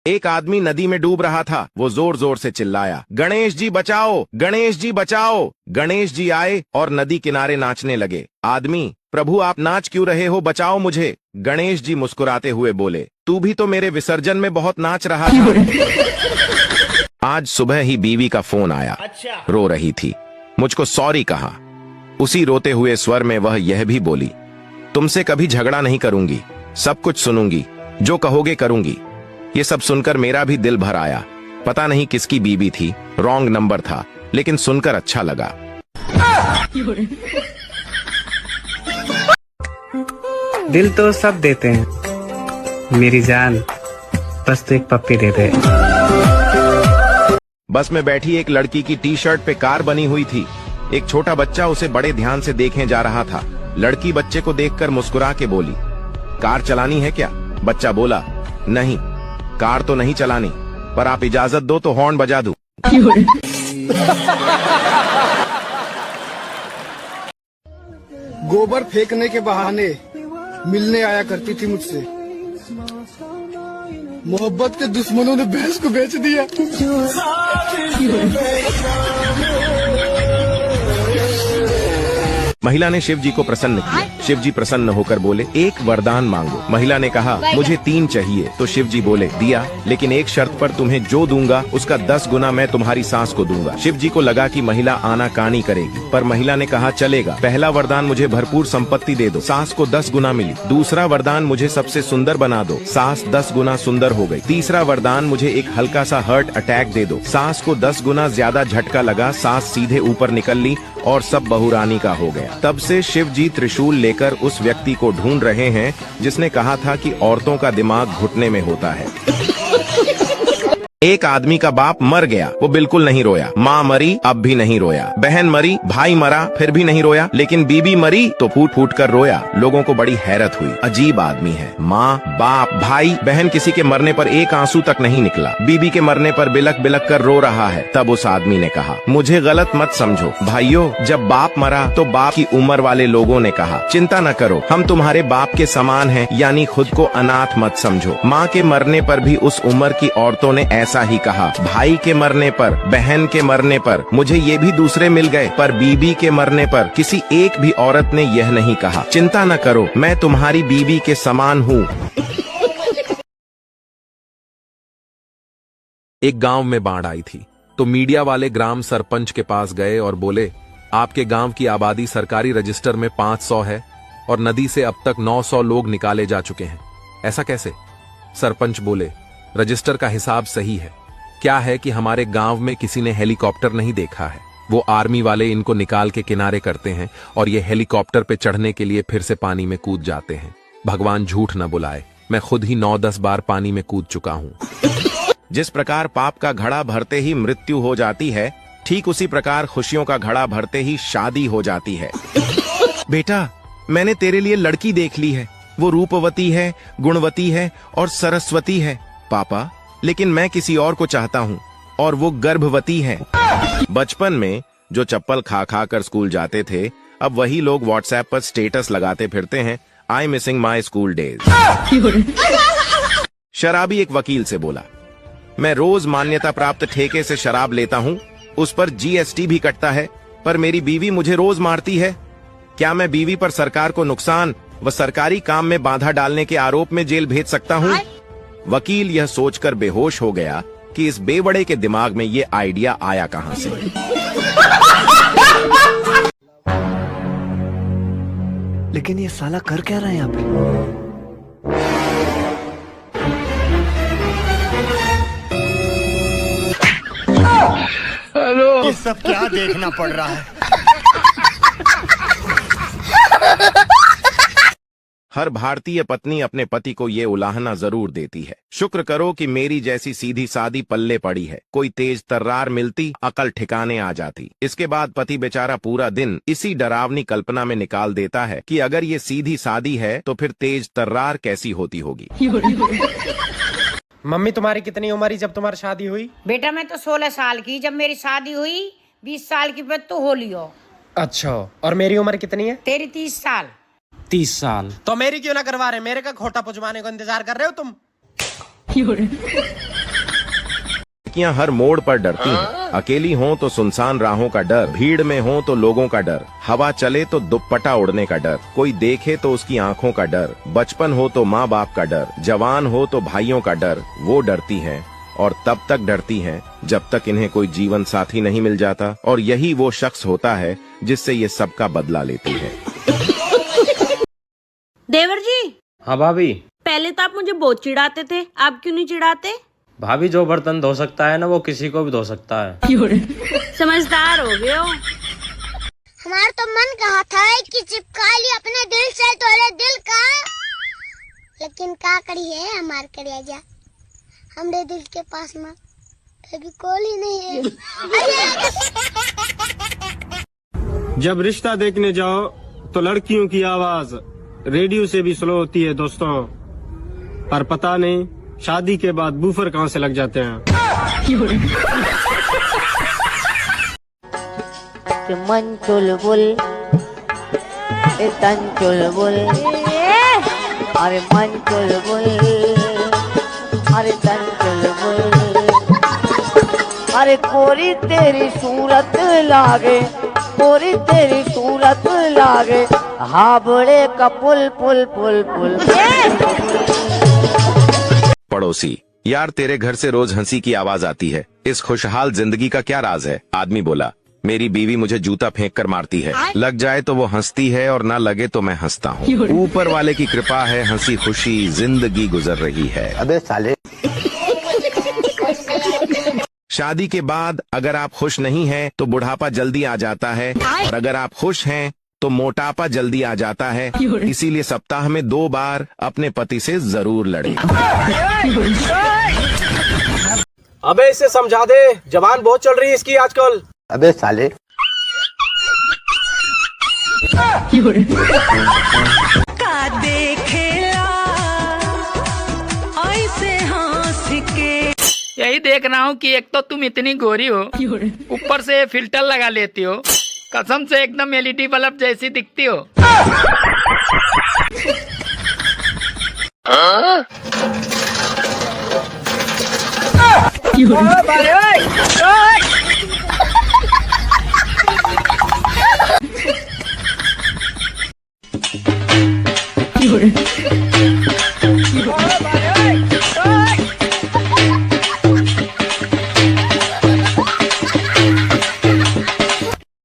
एक आदमी नदी में डूब रहा था। वो जोर जोर से चिल्लाया, गणेश जी बचाओ, गणेश जी बचाओ। गणेश जी आए और नदी किनारे नाचने लगे। आदमी, प्रभु आप नाच क्यों रहे हो, बचाओ मुझे। गणेश जी मुस्कुराते हुए बोले, तू भी तो मेरे विसर्जन में बहुत नाच रहा था। आज सुबह ही बीवी का फोन आया। रो रही थी। मुझको सॉरी कहा। उसी रोते हुए स्वर में वह यह भी बोली, तुमसे कभी झगड़ा नहीं करूंगी, सब कुछ सुनूंगी, जो कहोगे करूंगी। ये सब सुनकर मेरा भी दिल भर आया। पता नहीं किसकी बीबी थी, रॉन्ग नंबर था, लेकिन सुनकर अच्छा लगा। दिल तो सब देते हैं, मेरी जान बस तो एक पप्पी दे दे। बस में बैठी एक लड़की की टी शर्ट पे कार बनी हुई थी। एक छोटा बच्चा उसे बड़े ध्यान से देखे जा रहा था। लड़की बच्चे को देखकर मुस्कुरा के बोली, कार चलानी है क्या? बच्चा बोला, नहीं, कार तो नहीं चलानी, पर आप इजाजत दो तो हॉर्न बजा दूं। गोबर फेंकने के बहाने मिलने आया करती थी मुझसे। मोहब्बत के दुश्मनों ने भैंस को बेच दिया। महिला ने शिव जी को प्रसन्न किया। शिव जी प्रसन्न होकर बोले, एक वरदान मांगो। महिला ने कहा, मुझे 3 चाहिए। तो शिव जी बोले, दिया, लेकिन एक शर्त पर, तुम्हें जो दूंगा उसका 10 गुना मैं तुम्हारी सास को दूंगा। शिव जी को लगा कि महिला आनाकानी करेगी, पर महिला ने कहा, चलेगा। पहला वरदान, मुझे भरपूर संपत्ति दे दो, सास को 10 गुना मिली। दूसरा वरदान, मुझे सबसे सुंदर बना दो, सास 10 गुना सुंदर हो गई। तीसरा वरदान, मुझे एक हल्का सा हार्ट अटैक दे दो, सास को 10 गुना ज्यादा झटका लगा, सास सीधे ऊपर निकल ली और सब बहुरानी का हो गया। तब से शिव जी त्रिशूल लेकर उस व्यक्ति को ढूंढ रहे हैं जिसने कहा था कि औरतों का दिमाग घुटने में होता है। एक आदमी का बाप मर गया, वो बिल्कुल नहीं रोया। माँ मरी, अब भी नहीं रोया। बहन मरी, भाई मरा, फिर भी नहीं रोया। लेकिन बीबी मरी तो फूट फूट कर रोया। लोगों को बड़ी हैरत हुई, अजीब आदमी है। माँ, बाप, भाई, बहन, किसी के मरने पर एक आंसू तक नहीं निकला। बीबी के मरने पर बिलक बिलक कर रो रहा है। तब उस आदमी ने कहा, मुझे गलत मत समझो भाइयों, जब बाप मरा तो बाप की उम्र वाले लोगों ने कहा, चिंता न करो, हम तुम्हारे बाप के समान हैं, यानी खुद को अनाथ मत समझो। माँ के मरने पर भी उस उम्र की औरतों ने ऐसा ही कहा। भाई के मरने पर, बहन के मरने पर, मुझे ये भी दूसरे मिल गए, पर बीबी के मरने पर किसी एक भी औरत ने यह नहीं कहा, चिंता न करो, मैं तुम्हारी बीबी के समान हूँ। एक गांव में बाढ़ आई थी, तो मीडिया वाले ग्राम सरपंच के पास गए और बोले, आपके गांव की आबादी सरकारी रजिस्टर में 500 है और नदी से अब तक 900 लोग निकाले जा चुके हैं, ऐसा कैसे? सरपंच बोले, रजिस्टर का हिसाब सही है, क्या है कि हमारे गांव में किसी ने हेलीकॉप्टर नहीं देखा है। वो आर्मी वाले इनको निकाल के किनारे करते हैं और ये हेलीकॉप्टर पे चढ़ने के लिए फिर से पानी में कूद जाते हैं। भगवान झूठ न बुलाए, मैं खुद ही 9-10 बार पानी में कूद चुका हूँ। जिस प्रकार पाप का घड़ा भरते ही मृत्यु हो जाती है, ठीक उसी प्रकार खुशियों का घड़ा भरते ही शादी हो जाती है। बेटा, मैंने तेरे लिए लड़की देख ली है, वो रूपवती है, गुणवती है और सरस्वती है। पापा, लेकिन मैं किसी और को चाहता हूँ और वो गर्भवती है। बचपन में जो चप्पल खा खा कर स्कूल जाते थे, अब वही लोग व्हाट्सएप पर स्टेटस लगाते फिरते हैं, I missing my school days. शराबी एक वकील से बोला, मैं रोज मान्यता प्राप्त ठेके से शराब लेता हूँ, उस पर जीएसटी भी कटता है, पर मेरी बीवी मुझे रोज मारती है। क्या मैं बीवी पर सरकार को नुकसान व सरकारी काम में बाधा डालने के आरोप में जेल भेज सकता हूँ? वकील यह सोचकर बेहोश हो गया कि इस बेवड़े के दिमाग में ये आइडिया आया कहां से। लेकिन ये साला कर क्या रहा है यहाँ पे? हेलो, ये सब क्या देखना पड़ रहा है? हर भारतीय पत्नी अपने पति को ये उलाहना जरूर देती है, शुक्र करो कि मेरी जैसी सीधी सादी पल्ले पड़ी है, कोई तेज तर्रार मिलती अकल ठिकाने आ जाती। इसके बाद पति बेचारा पूरा दिन इसी डरावनी कल्पना में निकाल देता है कि अगर ये सीधी सादी है तो फिर तेज तर्रार कैसी होती होगी। मम्मी, तुम्हारी कितनी उम्र ही जब तुम्हारी शादी हुई? बेटा, मैं तो 16 साल की जब मेरी शादी हुई, 20 साल की पे तो होली हो। अच्छा, और मेरी उम्र कितनी है? तेरी 30 साल। 30 साल। तो मेरी क्यों ना करवा रहे? मेरे का खोटा पुजवाने को इंतजार कर रहे हो तुम? लड़कियां हर मोड़ पर डरती हैं। अकेली हों तो सुनसान राहों का डर, भीड़ में हों तो लोगों का डर, हवा चले तो दुपट्टा उड़ने का डर, कोई देखे तो उसकी आंखों का डर, बचपन हो तो माँ बाप का डर, जवान हो तो भाइयों का डर। वो डरती हैं और तब तक डरती हैं जब तक इन्हें कोई जीवन साथी नहीं मिल जाता, और यही वो शख्स होता है जिससे ये सबका बदला लेती है। देवर जी। हाँ भाभी। पहले तो आप मुझे बहुत चिढ़ाते थे, आप क्यों नहीं चिढ़ाते? भाभी जो बर्तन धो सकता है ना वो किसी को भी धो सकता है। समझदार हो गए हो। हमारा तो मन कहा था कि चिपका लिया अपने दिल से तोरे दिल का, लेकिन का करिए हमार करिया जा, हमरे दिल के पास में अभी कॉल ही नहीं है। जब रिश्ता देखने जाओ तो लड़कियों की आवाज रेडियो से भी स्लो होती है दोस्तों, पर पता नहीं शादी के बाद बूफर कहाँ से लग जाते हैं। मन चुलबुल तन चुलबुल, अरे मन चुलबुल अरे तन चुलबुल, अरे कोरी तेरी सूरत लागे, कोरी तेरी सूरत लागे, हाबड़े का पुल पुल पुल पुल। पड़ोसी, यार तेरे घर से रोज हंसी की आवाज आती है, इस खुशहाल जिंदगी का क्या राज है? आदमी बोला, मेरी बीवी मुझे जूता फेंक कर मारती है, लग जाए तो वो हंसती है और ना लगे तो मैं हंसता हूँ। ऊपर वाले की कृपा है, हंसी खुशी जिंदगी गुजर रही है। अबे साले। शादी के बाद अगर आप खुश नहीं हैं तो बुढ़ापा जल्दी आ जाता है, और अगर आप खुश हैं तो मोटापा जल्दी आ जाता है। इसीलिए सप्ताह में 2 बार अपने पति से जरूर लड़ें। अबे इसे समझा दे, जवान बहुत चल रही है इसकी आजकल। अबे साले। का देखेला ऐसे हंस के। यही देख रहा हूँ कि एक तो तुम इतनी गोरी हो, ऊपर से फिल्टर लगा लेती हो, कसम से एकदम एलईडी बल्ब जैसी दिखती हो। You're